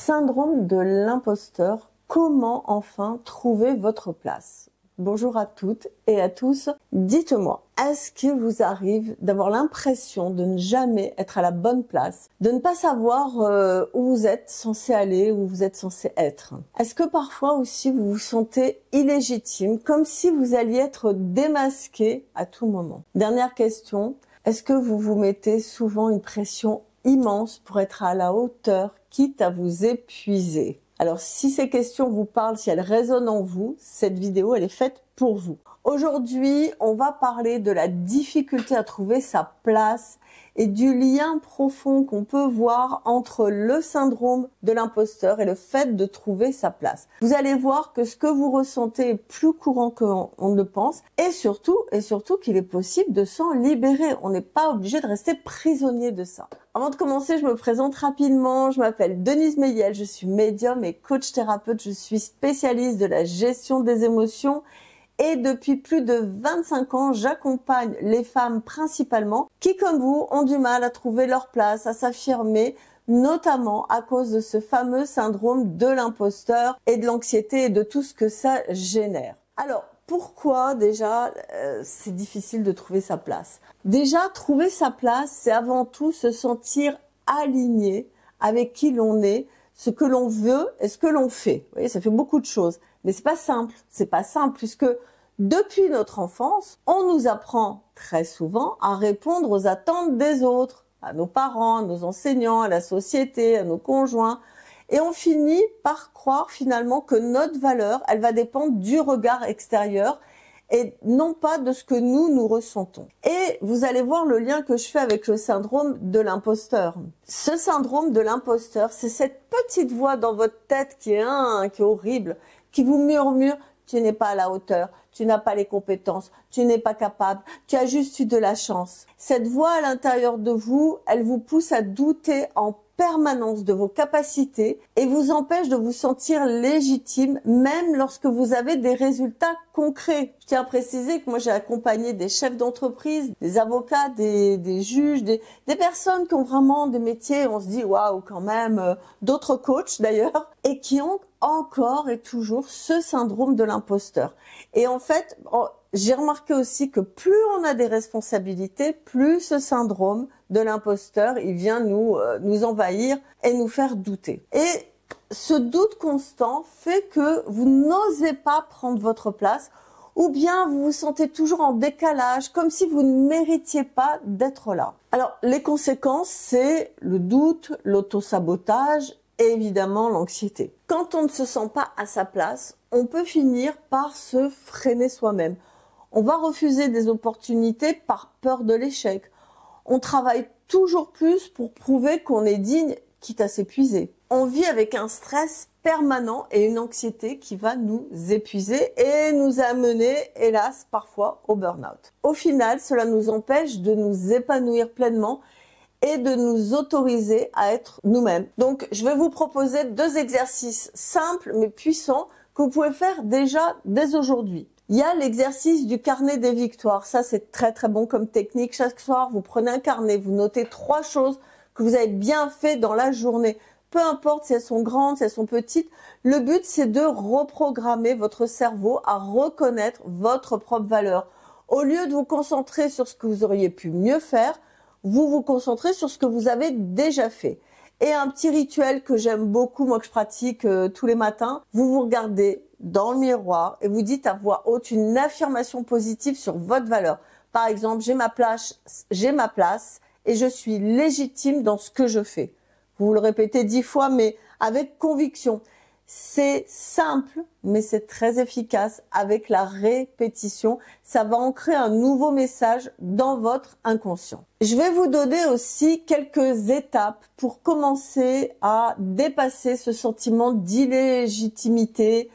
Syndrome de l'imposteur, comment enfin trouver votre place? Bonjour à toutes et à tous. Dites-moi, est-ce qu'il vous arrive d'avoir l'impression de ne jamais être à la bonne place, de ne pas savoir où vous êtes censé aller, où vous êtes censé être? Est-ce que parfois aussi vous vous sentez illégitime, comme si vous alliez être démasqué à tout moment? Dernière question, est-ce que vous vous mettez souvent une pression immense pour être à la hauteur, quitte à vous épuiser? Alors, si ces questions vous parlent, si elles résonnent en vous, cette vidéo, elle est faite pour vous. Aujourd'hui, on va parler de la difficulté à trouver sa place et du lien profond qu'on peut voir entre le syndrome de l'imposteur et le fait de trouver sa place. Vous allez voir que ce que vous ressentez est plus courant qu'on ne le pense et surtout qu'il est possible de s'en libérer. On n'est pas obligé de rester prisonnier de ça. Avant de commencer, je me présente rapidement. Je m'appelle Denise Meilliel, je suis médium et coach thérapeute. Je suis spécialiste de la gestion des émotions. Et depuis plus de 25 ans, j'accompagne les femmes principalement qui, comme vous, ont du mal à trouver leur place, à s'affirmer, notamment à cause de ce fameux syndrome de l'imposteur et de l'anxiété et de tout ce que ça génère. Alors, pourquoi déjà c'est difficile de trouver sa place? Déjà, trouver sa place, c'est avant tout se sentir aligné avec qui l'on est, ce que l'on veut et ce que l'on fait. Vous voyez, ça fait beaucoup de choses. Mais c'est pas simple puisque depuis notre enfance, on nous apprend très souvent à répondre aux attentes des autres, à nos parents, à nos enseignants, à la société, à nos conjoints. Et on finit par croire finalement que notre valeur, elle va dépendre du regard extérieur et non pas de ce que nous ressentons. Et vous allez voir le lien que je fais avec le syndrome de l'imposteur. Ce syndrome de l'imposteur, c'est cette petite voix dans votre tête qui est horrible, qui vous murmure « tu n'es pas à la hauteur, tu n'as pas les compétences, tu n'es pas capable, tu as juste eu de la chance ». Cette voix à l'intérieur de vous, elle vous pousse à douter en permanence de vos capacités et vous empêche de vous sentir légitime même lorsque vous avez des résultats concrets. Je tiens à préciser que moi j'ai accompagné des chefs d'entreprise, des avocats, des juges, des personnes qui ont vraiment des métiers, on se dit waouh quand même, d'autres coachs d'ailleurs, et qui ont encore et toujours ce syndrome de l'imposteur. Et en fait, j'ai remarqué aussi que plus on a des responsabilités, plus ce syndrome de l'imposteur, il vient nous envahir et nous faire douter. Et ce doute constant fait que vous n'osez pas prendre votre place ou bien vous vous sentez toujours en décalage, comme si vous ne méritiez pas d'être là. Alors, les conséquences, c'est le doute, l'autosabotage et évidemment l'anxiété. Quand on ne se sent pas à sa place, on peut finir par se freiner soi-même. On va refuser des opportunités par peur de l'échec. On travaille toujours plus pour prouver qu'on est digne, quitte à s'épuiser. On vit avec un stress permanent et une anxiété qui va nous épuiser et nous amener, hélas, parfois au burn-out. Au final, cela nous empêche de nous épanouir pleinement et de nous autoriser à être nous-mêmes. Donc, je vais vous proposer 2 exercices simples mais puissants que vous pouvez faire déjà dès aujourd'hui. Il y a l'exercice du carnet des victoires. Ça, c'est très très bon comme technique. Chaque soir, vous prenez un carnet, vous notez 3 choses que vous avez bien fait dans la journée. Peu importe si elles sont grandes, si elles sont petites. Le but, c'est de reprogrammer votre cerveau à reconnaître votre propre valeur. Au lieu de vous concentrer sur ce que vous auriez pu mieux faire, vous vous concentrez sur ce que vous avez déjà fait. Et un petit rituel que j'aime beaucoup, moi que je pratique tous les matins, vous vous regardez dans le miroir et vous dites à voix haute une affirmation positive sur votre valeur. Par exemple, j'ai ma place et je suis légitime dans ce que je fais. Vous le répétez 10 fois, mais avec conviction. C'est simple, mais c'est très efficace avec la répétition. Ça va ancrer un nouveau message dans votre inconscient. Je vais vous donner aussi quelques étapes pour commencer à dépasser ce sentiment d'illégitimité,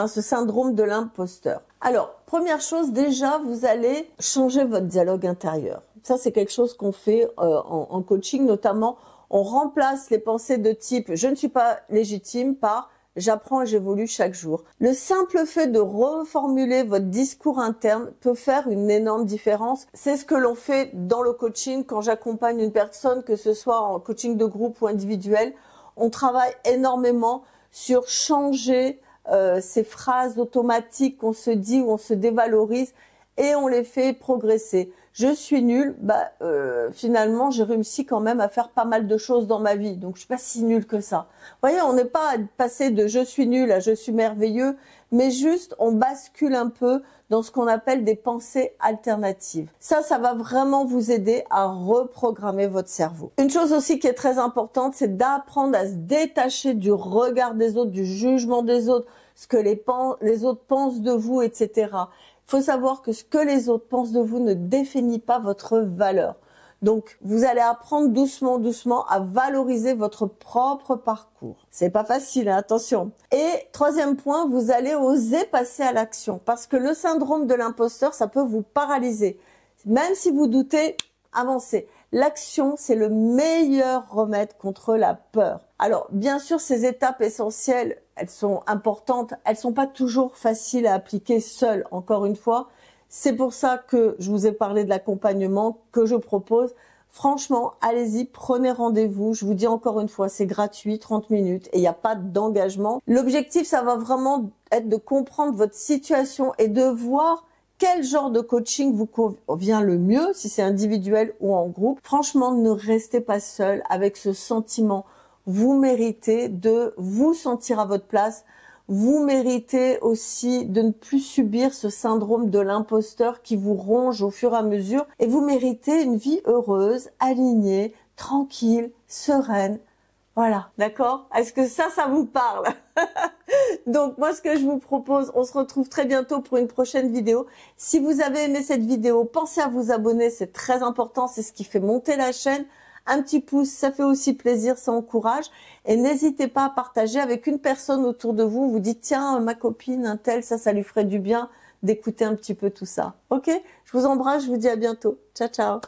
ce syndrome de l'imposteur. Alors, première chose, déjà, vous allez changer votre dialogue intérieur. Ça, c'est quelque chose qu'on fait en coaching, notamment. On remplace les pensées de type « je ne suis pas légitime » par j'apprends et j'évolue chaque jour. Le simple fait de reformuler votre discours interne peut faire une énorme différence. C'est ce que l'on fait dans le coaching quand j'accompagne une personne, que ce soit en coaching de groupe ou individuel. On travaille énormément sur changer ces phrases automatiques qu'on se dit ou on se dévalorise et on les fait progresser. Je suis nulle, finalement j'ai réussi quand même à faire pas mal de choses dans ma vie, donc je suis pas si nulle que ça. Vous voyez, on n'est pas passé de je suis nul à je suis merveilleux, mais juste on bascule un peu dans ce qu'on appelle des pensées alternatives. Ça va vraiment vous aider à reprogrammer votre cerveau. Une chose aussi qui est très importante, c'est d'apprendre à se détacher du regard des autres, du jugement des autres, ce que les autres pensent de vous, etc. Il faut savoir que ce que les autres pensent de vous ne définit pas votre valeur. Donc, vous allez apprendre doucement, doucement à valoriser votre propre parcours. C'est pas facile, hein, attention. Et troisième point, vous allez oser passer à l'action parce que le syndrome de l'imposteur, ça peut vous paralyser. Même si vous doutez, avancez. L'action, c'est le meilleur remède contre la peur. Alors, bien sûr, ces étapes essentielles, elles sont importantes. Elles sont pas toujours faciles à appliquer seules, encore une fois. C'est pour ça que je vous ai parlé de l'accompagnement que je propose. Franchement, allez-y, prenez rendez-vous. Je vous dis encore une fois, c'est gratuit, 30 minutes et il n'y a pas d'engagement. L'objectif, ça va vraiment être de comprendre votre situation et de voir quel genre de coaching vous convient le mieux, si c'est individuel ou en groupe. Franchement, ne restez pas seul avec ce sentiment. Vous méritez de vous sentir à votre place. Vous méritez aussi de ne plus subir ce syndrome de l'imposteur qui vous ronge au fur et à mesure. Et vous méritez une vie heureuse, alignée, tranquille, sereine. Voilà, d'accord? Est-ce que ça vous parle? Donc moi, ce que je vous propose, on se retrouve très bientôt pour une prochaine vidéo. Si vous avez aimé cette vidéo, pensez à vous abonner, c'est très important, c'est ce qui fait monter la chaîne. Un petit pouce, ça fait aussi plaisir, ça encourage. Et n'hésitez pas à partager avec une personne autour de vous. Vous dites, tiens, ma copine, un tel, ça lui ferait du bien d'écouter un petit peu tout ça. Ok? Je vous embrasse, je vous dis à bientôt. Ciao, ciao.